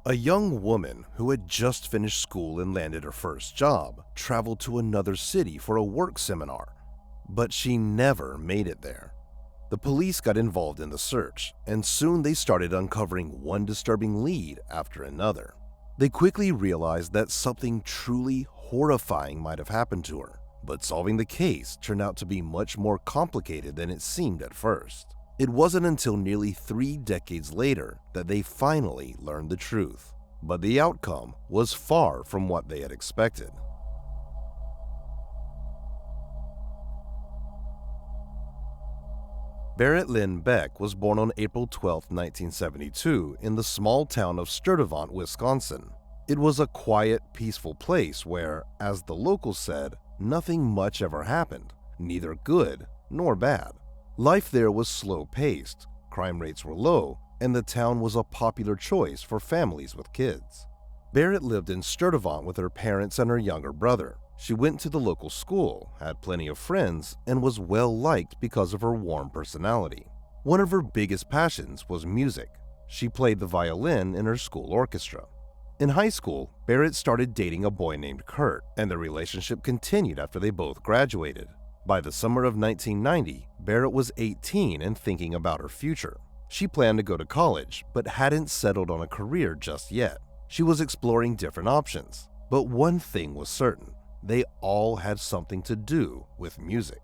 A young woman who had just finished school and landed her first job traveled to another city for a work seminar, but she never made it there. The police got involved in the search, and soon they started uncovering one disturbing lead after another. They quickly realized that something truly horrifying might have happened to her, but solving the case turned out to be much more complicated than it seemed at first. It wasn't until nearly 3 decades later that they finally learned the truth, but the outcome was far from what they had expected. Barrett Lynn Beck was born on April 12, 1972, in the small town of Sturtevant, Wisconsin. It was a quiet, peaceful place where, as the locals said, nothing much ever happened, neither good nor bad. Life there was slow-paced, crime rates were low, and the town was a popular choice for families with kids. Barrett lived in Sturtevant with her parents and her younger brother. She went to the local school, had plenty of friends, and was well-liked because of her warm personality. One of her biggest passions was music. She played the violin in her school orchestra. In high school, Barrett started dating a boy named Kurt, and the relationship continued after they both graduated. By the summer of 1990, Barrett was 18 and thinking about her future. She planned to go to college, but hadn't settled on a career just yet. She was exploring different options, but one thing was certain: they all had something to do with music.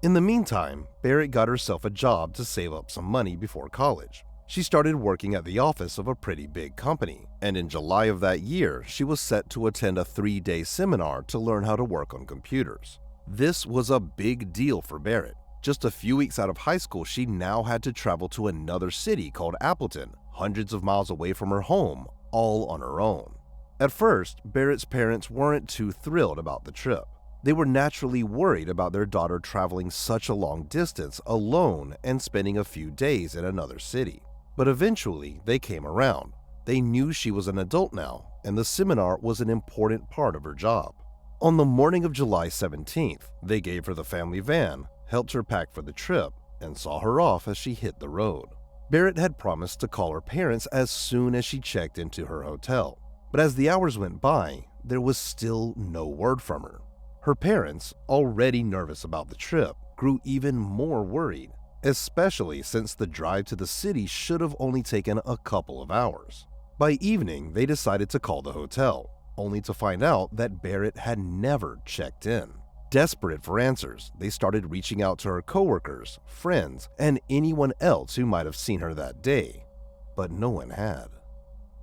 In the meantime, Barrett got herself a job to save up some money before college. She started working at the office of a pretty big company, and in July of that year, she was set to attend a 3-day seminar to learn how to work on computers. This was a big deal for Barrett. Just a few weeks out of high school, she now had to travel to another city called Appleton, hundreds of miles away from her home, all on her own. At first, Barrett's parents weren't too thrilled about the trip. They were naturally worried about their daughter traveling such a long distance alone and spending a few days in another city. But eventually, they came around. They knew she was an adult now, and the seminar was an important part of her job. On the morning of July 17th, they gave her the family van, helped her pack for the trip, and saw her off as she hit the road. Barrett had promised to call her parents as soon as she checked into her hotel. But as the hours went by, there was still no word from her. Her parents, already nervous about the trip, grew even more worried, especially since the drive to the city should have only taken a couple of hours. By evening, they decided to call the hotel, only to find out that Barrett had never checked in. Desperate for answers, they started reaching out to her coworkers, friends, and anyone else who might have seen her that day, but no one had.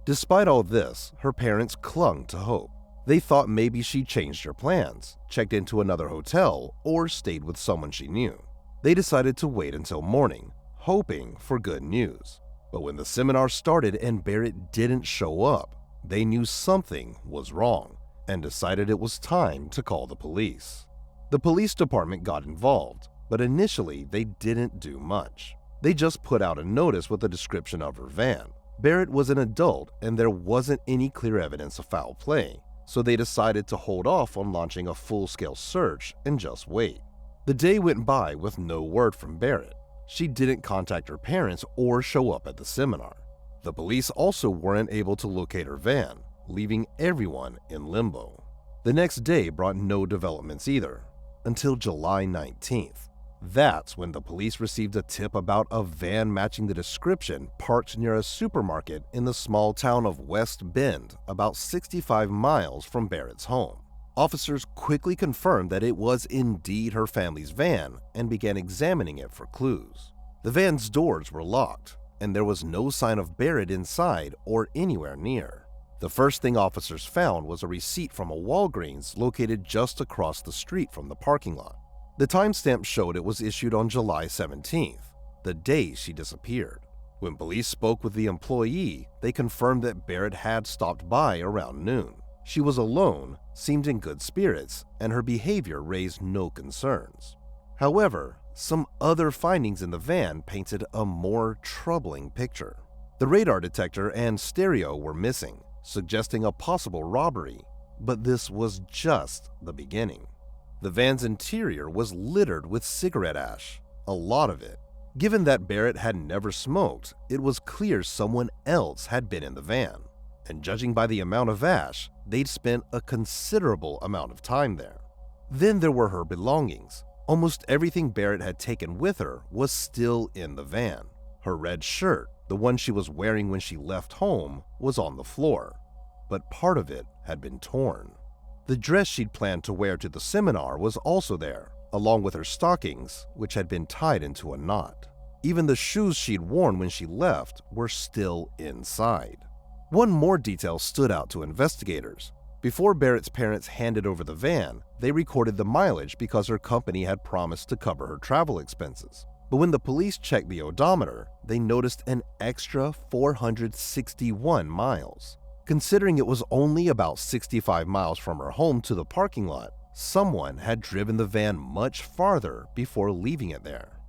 Despite all this, her parents clung to hope. They thought maybe she changed her plans, checked into another hotel, or stayed with someone she knew. They decided to wait until morning, hoping for good news. But when the seminar started and Barrett didn't show up, they knew something was wrong and decided it was time to call the police. The police department got involved, but initially they didn't do much. They just put out a notice with a description of her van. Barrett was an adult and there wasn't any clear evidence of foul play, so they decided to hold off on launching a full-scale search and just wait. The day went by with no word from Barrett. She didn't contact her parents or show up at the seminar. The police also weren't able to locate her van, leaving everyone in limbo. The next day brought no developments either, until July 19th. That's when the police received a tip about a van matching the description parked near a supermarket in the small town of West Bend, about 65 miles from Barrett's home. Officers quickly confirmed that it was indeed her family's van and began examining it for clues. The van's doors were locked, and there was no sign of Barrett inside or anywhere near. The first thing officers found was a receipt from a Walgreens located just across the street from the parking lot. The timestamp showed it was issued on July 17th, the day she disappeared. When police spoke with the employee, they confirmed that Barrett had stopped by around noon. She was alone, seemed in good spirits, and her behavior raised no concerns. However, some other findings in the van painted a more troubling picture. The radar detector and stereo were missing, suggesting a possible robbery, but this was just the beginning. The van's interior was littered with cigarette ash, a lot of it. Given that Barrett had never smoked, it was clear someone else had been in the van. and judging by the amount of ash, they'd spent a considerable amount of time there. Then there were her belongings. Almost everything Barrett had taken with her was still in the van. Her red shirt, the one she was wearing when she left home, was on the floor, but part of it had been torn. The dress she'd planned to wear to the seminar was also there, along with her stockings, which had been tied into a knot. Even the shoes she'd worn when she left were still inside. One more detail stood out to investigators. Before Barrett's parents handed over the van, they recorded the mileage because her company had promised to cover her travel expenses. But when the police checked the odometer, they noticed an extra 461 miles. Considering it was only about 65 miles from her home to the parking lot, someone had driven the van much farther before leaving it there.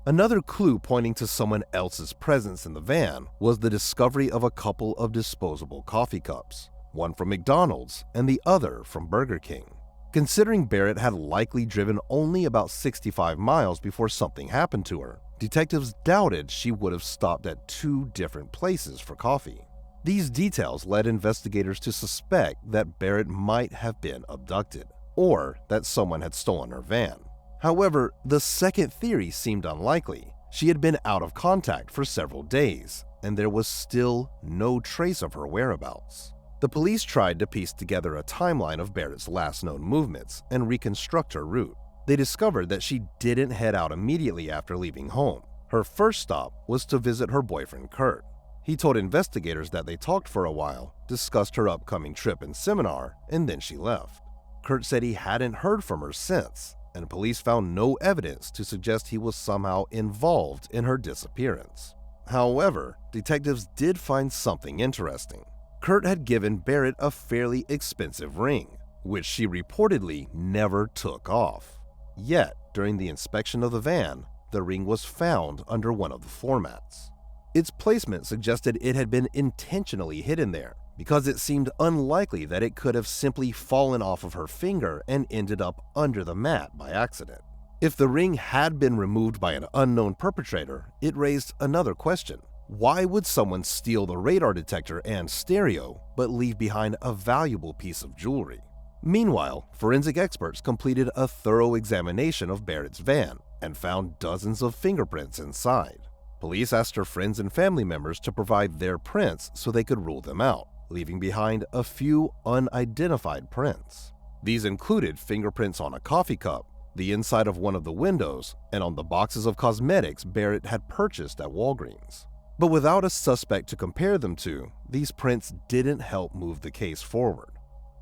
Another clue pointing to someone else's presence in the van was the discovery of a couple of disposable coffee cups, one from McDonald's and the other from Burger King. Considering Barrett had likely driven only about 65 miles before something happened to her, detectives doubted she would have stopped at two different places for coffee. These details led investigators to suspect that Barrett might have been abducted, or that someone had stolen her van. However, the second theory seemed unlikely. She had been out of contact for several days, and there was still no trace of her whereabouts. The police tried to piece together a timeline of Barrett's last known movements and reconstruct her route. They discovered that she didn't head out immediately after leaving home. Her first stop was to visit her boyfriend Kurt. He told investigators that they talked for a while, discussed her upcoming trip and seminar, and then she left. Kurt said he hadn't heard from her since, and police found no evidence to suggest he was somehow involved in her disappearance. However, detectives did find something interesting. Kurt had given Barrett a fairly expensive ring, which she reportedly never took off. Yet, during the inspection of the van, the ring was found under one of the floor mats. Its placement suggested it had been intentionally hidden there, because it seemed unlikely that it could have simply fallen off of her finger and ended up under the mat by accident. If the ring had been removed by an unknown perpetrator, it raised another question. Why would someone steal the radar detector and stereo, but leave behind a valuable piece of jewelry? Meanwhile, forensic experts completed a thorough examination of Barrett's van and found dozens of fingerprints inside. Police asked her friends and family members to provide their prints so they could rule them out, leaving behind a few unidentified prints. These included fingerprints on a coffee cup, the inside of one of the windows, and on the boxes of cosmetics Barrett had purchased at Walgreens. But without a suspect to compare them to, these prints didn't help move the case forward.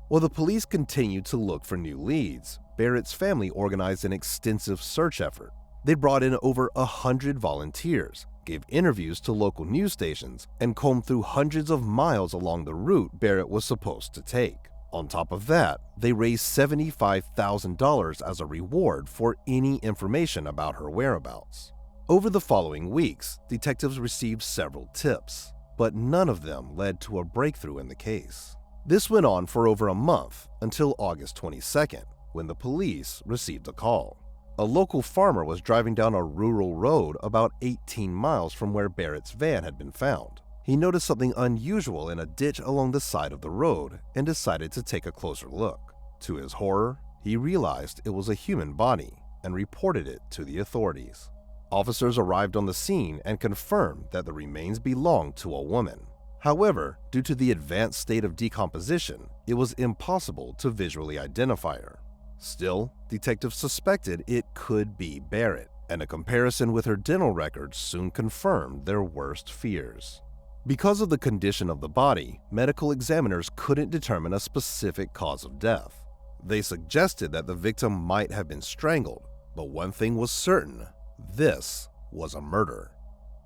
While the police continued to look for new leads, Barrett's family organized an extensive search effort. They brought in over 100 volunteers, gave interviews to local news stations, and combed through hundreds of miles along the route Barrett was supposed to take. On top of that, they raised $75,000 as a reward for any information about her whereabouts. Over the following weeks, detectives received several tips, but none of them led to a breakthrough in the case. This went on for over a month until August 22nd, when the police received a call. A local farmer was driving down a rural road about 18 miles from where Barrett's van had been found. He noticed something unusual in a ditch along the side of the road and decided to take a closer look. To his horror, he realized it was a human body and reported it to the authorities. Officers arrived on the scene and confirmed that the remains belonged to a woman. However, due to the advanced state of decomposition, it was impossible to visually identify her. Still, detectives suspected it could be Barrett, and a comparison with her dental records soon confirmed their worst fears. Because of the condition of the body, medical examiners couldn't determine a specific cause of death. They suggested that the victim might have been strangled, but one thing was certain: this was a murder.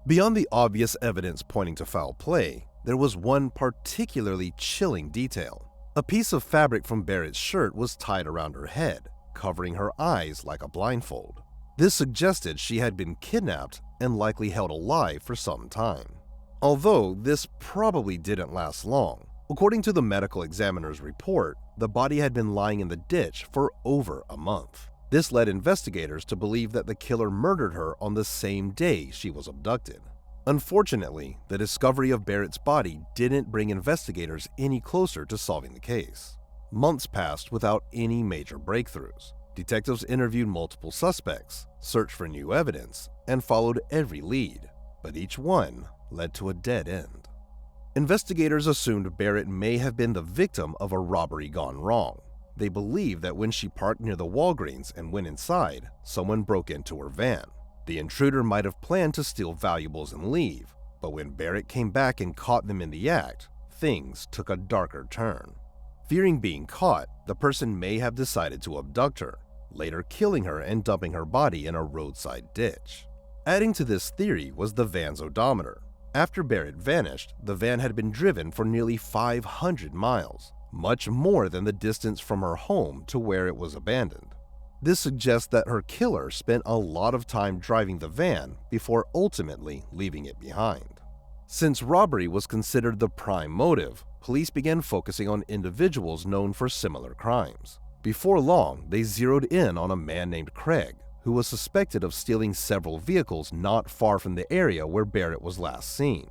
Beyond the obvious evidence pointing to foul play, there was one particularly chilling detail. A piece of fabric from Barrett's shirt was tied around her head, covering her eyes like a blindfold. This suggested she had been kidnapped and likely held alive for some time. Although this probably didn't last long. According to the medical examiner's report, the body had been lying in the ditch for over a month. This led investigators to believe that the killer murdered her on the same day she was abducted. Unfortunately, the discovery of Barrett's body didn't bring investigators any closer to solving the case. Months passed without any major breakthroughs. Detectives interviewed multiple suspects, searched for new evidence, and followed every lead, but each one led to a dead end. Investigators assumed Barrett may have been the victim of a robbery gone wrong. They believed that when she parked near the Walgreens and went inside, someone broke into her van. The intruder might have planned to steal valuables and leave, but when Barrett came back and caught them in the act, things took a darker turn. Fearing being caught, the person may have decided to abduct her, later killing her and dumping her body in a roadside ditch. Adding to this theory was the van's odometer. After Barrett vanished, the van had been driven for nearly 500 miles, much more than the distance from her home to where it was abandoned. This suggests that her killer spent a lot of time driving the van before ultimately leaving it behind. Since robbery was considered the prime motive, police began focusing on individuals known for similar crimes. Before long, they zeroed in on a man named Craig, who was suspected of stealing several vehicles not far from the area where Barrett was last seen.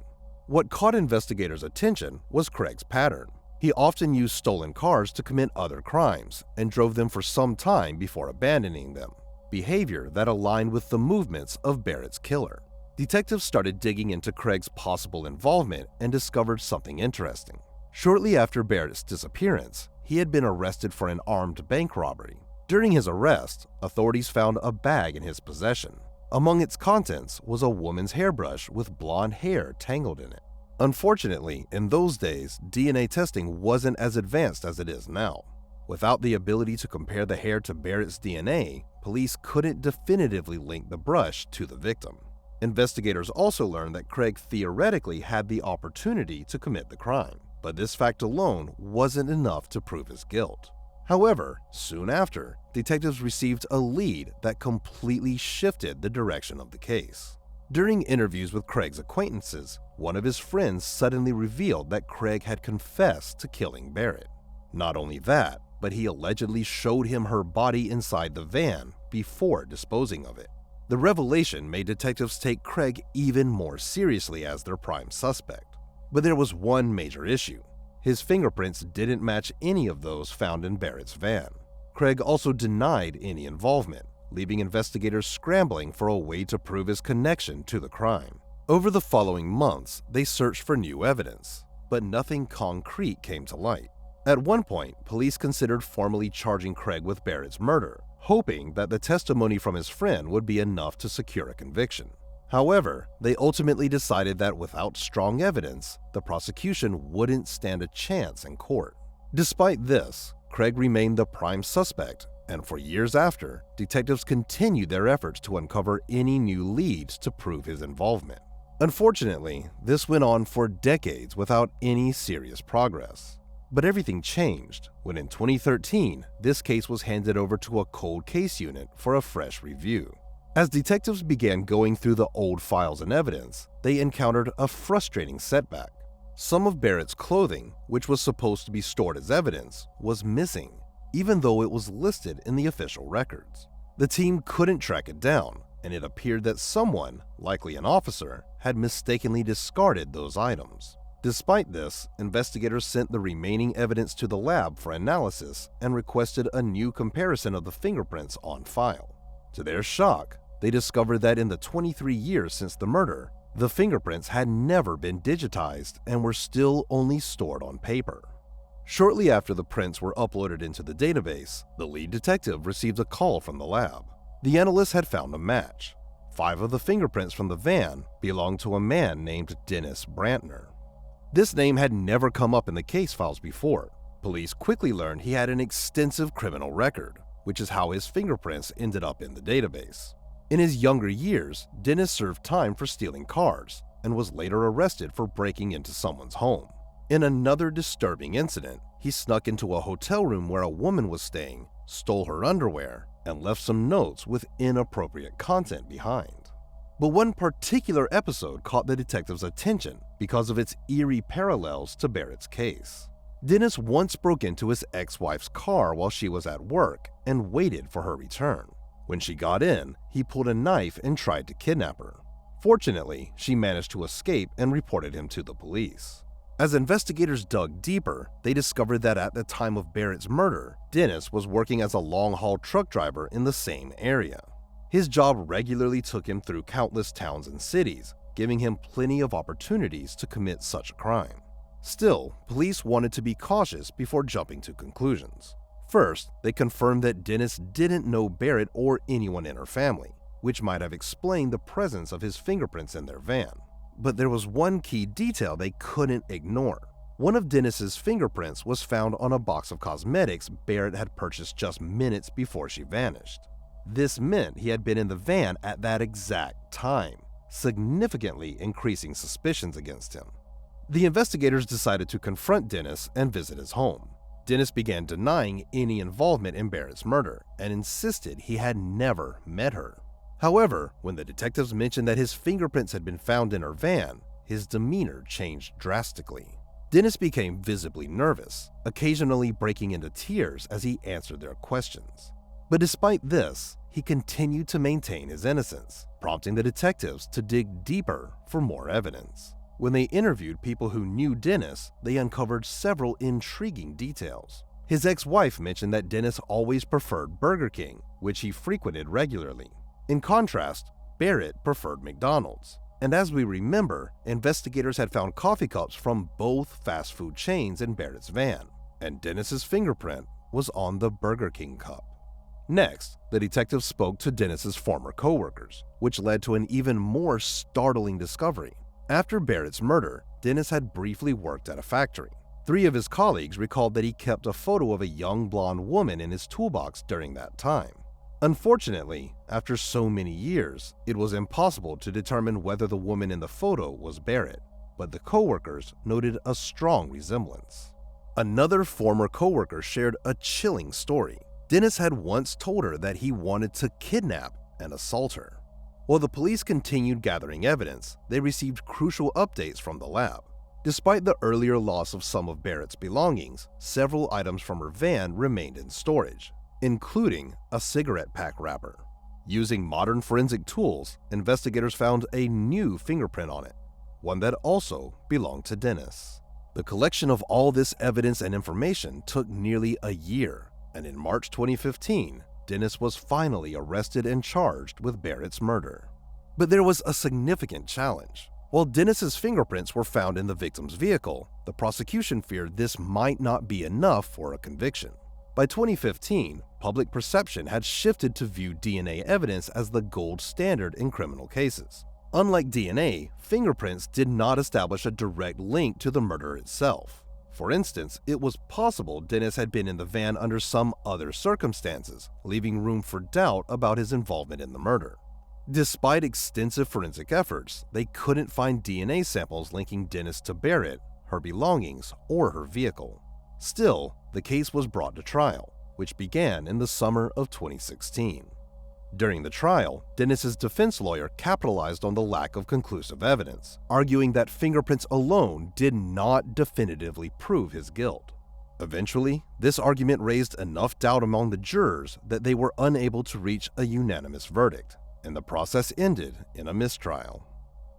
What caught investigators' attention was Craig's pattern. He often used stolen cars to commit other crimes and drove them for some time before abandoning them, behavior that aligned with the movements of Barrett's killer. Detectives started digging into Craig's possible involvement and discovered something interesting. Shortly after Barrett's disappearance, he had been arrested for an armed bank robbery. During his arrest, authorities found a bag in his possession. Among its contents was a woman's hairbrush with blonde hair tangled in it. Unfortunately, in those days, DNA testing wasn't as advanced as it is now. Without the ability to compare the hair to Barrett's DNA, police couldn't definitively link the brush to the victim. Investigators also learned that Craig theoretically had the opportunity to commit the crime, but this fact alone wasn't enough to prove his guilt. However, soon after, detectives received a lead that completely shifted the direction of the case. During interviews with Craig's acquaintances, one of his friends suddenly revealed that Craig had confessed to killing Barrett. Not only that, but he allegedly showed him her body inside the van before disposing of it. The revelation made detectives take Craig even more seriously as their prime suspect. But there was one major issue. His fingerprints didn't match any of those found in Barrett's van. Craig also denied any involvement, leaving investigators scrambling for a way to prove his connection to the crime. Over the following months, they searched for new evidence, but nothing concrete came to light. At one point, police considered formally charging Craig with Barrett's murder, hoping that the testimony from his friend would be enough to secure a conviction. However, they ultimately decided that without strong evidence, the prosecution wouldn't stand a chance in court. Despite this, Craig remained the prime suspect, and for years after, detectives continued their efforts to uncover any new leads to prove his involvement. Unfortunately, this went on for decades without any serious progress. But everything changed when in 2013, this case was handed over to a cold case unit for a fresh review. As detectives began going through the old files and evidence, they encountered a frustrating setback. Some of Barrett's clothing, which was supposed to be stored as evidence, was missing, even though it was listed in the official records. The team couldn't track it down, and it appeared that someone, likely an officer, had mistakenly discarded those items. Despite this, investigators sent the remaining evidence to the lab for analysis and requested a new comparison of the fingerprints on file. To their shock, they discovered that in the 23 years since the murder, the fingerprints had never been digitized and were still only stored on paper. Shortly after the prints were uploaded into the database, the lead detective received a call from the lab. The analyst had found a match. 5 of the fingerprints from the van belonged to a man named Dennis Brantner. This name had never come up in the case files before. Police quickly learned he had an extensive criminal record, which is how his fingerprints ended up in the database. In his younger years, Dennis served time for stealing cars and was later arrested for breaking into someone's home. In another disturbing incident, he snuck into a hotel room where a woman was staying, stole her underwear, and left some notes with inappropriate content behind. But one particular episode caught the detectives' attention because of its eerie parallels to Barrett's case. Dennis once broke into his ex-wife's car while she was at work and waited for her return. When she got in, he pulled a knife and tried to kidnap her. Fortunately, she managed to escape and reported him to the police. As investigators dug deeper, they discovered that at the time of Barrett's murder, Dennis was working as a long-haul truck driver in the same area. His job regularly took him through countless towns and cities, giving him plenty of opportunities to commit such a crime. Still, police wanted to be cautious before jumping to conclusions. First, they confirmed that Dennis didn't know Barrett or anyone in her family, which might have explained the presence of his fingerprints in their van. But there was one key detail they couldn't ignore. One of Dennis's fingerprints was found on a box of cosmetics Barrett had purchased just minutes before she vanished. This meant he had been in the van at that exact time, significantly increasing suspicions against him. The investigators decided to confront Dennis and visit his home. Dennis began denying any involvement in Barrett's murder and insisted he had never met her. However, when the detectives mentioned that his fingerprints had been found in her van, his demeanor changed drastically. Dennis became visibly nervous, occasionally breaking into tears as he answered their questions. But despite this, he continued to maintain his innocence, prompting the detectives to dig deeper for more evidence. When they interviewed people who knew Dennis, they uncovered several intriguing details. His ex-wife mentioned that Dennis always preferred Burger King, which he frequented regularly. In contrast, Barrett preferred McDonald's. And as we remember, investigators had found coffee cups from both fast food chains in Barrett's van, and Dennis's fingerprint was on the Burger King cup. Next, the detectives spoke to Dennis's former coworkers, which led to an even more startling discovery. After Barrett's murder, Dennis had briefly worked at a factory. 3 of his colleagues recalled that he kept a photo of a young blonde woman in his toolbox during that time. Unfortunately, after so many years, it was impossible to determine whether the woman in the photo was Barrett, but the coworkers noted a strong resemblance. Another former coworker shared a chilling story. Dennis had once told her that he wanted to kidnap and assault her. While the police continued gathering evidence, they received crucial updates from the lab. Despite the earlier loss of some of Barrett's belongings, several items from her van remained in storage, including a cigarette pack wrapper. Using modern forensic tools, investigators found a new fingerprint on it, one that also belonged to Dennis. The collection of all this evidence and information took nearly a year, and in March 2015, Dennis was finally arrested and charged with Barrett's murder. But there was a significant challenge. While Dennis's fingerprints were found in the victim's vehicle, the prosecution feared this might not be enough for a conviction. By 2015, public perception had shifted to view DNA evidence as the gold standard in criminal cases. Unlike DNA, fingerprints did not establish a direct link to the murder itself. For instance, it was possible Dennis had been in the van under some other circumstances, leaving room for doubt about his involvement in the murder. Despite extensive forensic efforts, they couldn't find DNA samples linking Dennis to Barrett, her belongings, or her vehicle. Still, the case was brought to trial, which began in the summer of 2016. During the trial, Dennis's defense lawyer capitalized on the lack of conclusive evidence, arguing that fingerprints alone did not definitively prove his guilt. Eventually, this argument raised enough doubt among the jurors that they were unable to reach a unanimous verdict, and the process ended in a mistrial.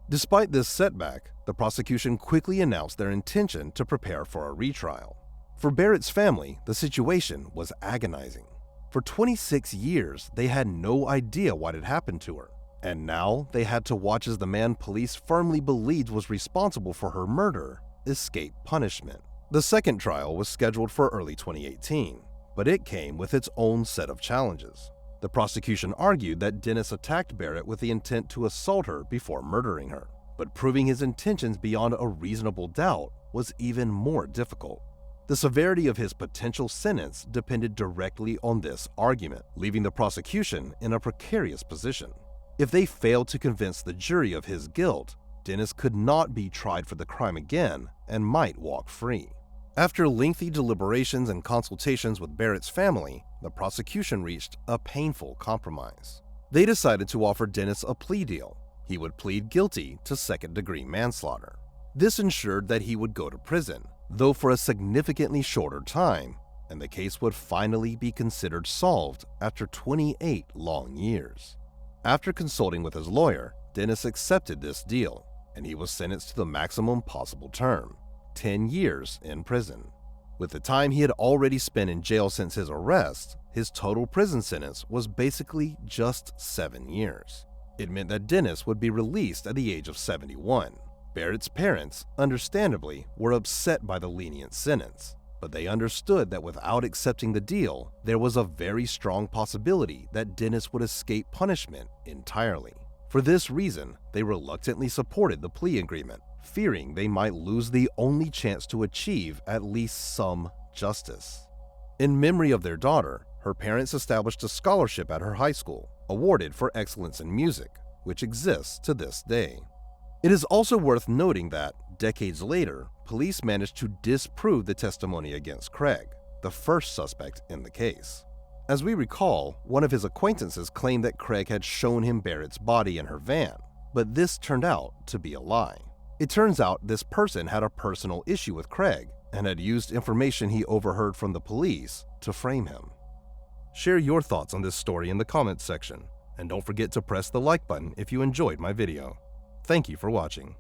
Despite this setback, the prosecution quickly announced their intention to prepare for a retrial. For Barrett's family, the situation was agonizing. For 26 years, they had no idea what had happened to her, and now they had to watch as the man police firmly believed was responsible for her murder escape punishment. The second trial was scheduled for early 2018, but it came with its own set of challenges. The prosecution argued that Dennis attacked Barrett with the intent to assault her before murdering her, but proving his intentions beyond a reasonable doubt was even more difficult. The severity of his potential sentence depended directly on this argument, leaving the prosecution in a precarious position. If they failed to convince the jury of his guilt, Dennis could not be tried for the crime again and might walk free. After lengthy deliberations and consultations with Barrett's family, the prosecution reached a painful compromise. They decided to offer Dennis a plea deal. He would plead guilty to second-degree manslaughter. This ensured that he would go to prison, though for a significantly shorter time, and the case would finally be considered solved after 28 long years. After consulting with his lawyer, Dennis accepted this deal, and he was sentenced to the maximum possible term, 10 years in prison. With the time he had already spent in jail since his arrest, his total prison sentence was basically just 7 years. It meant that Dennis would be released at the age of 71. Barrett's parents, understandably, were upset by the lenient sentence, but they understood that without accepting the deal, there was a very strong possibility that Dennis would escape punishment entirely. For this reason, they reluctantly supported the plea agreement, fearing they might lose the only chance to achieve at least some justice. In memory of their daughter, her parents established a scholarship at her high school, awarded for excellence in music, which exists to this day. It is also worth noting that, decades later, police managed to disprove the testimony against Craig, the first suspect in the case. As we recall, one of his acquaintances claimed that Craig had shown him Barrett's body in her van, but this turned out to be a lie. It turns out this person had a personal issue with Craig and had used information he overheard from the police to frame him. Share your thoughts on this story in the comments section, and don't forget to press the like button if you enjoyed my video. Thank you for watching.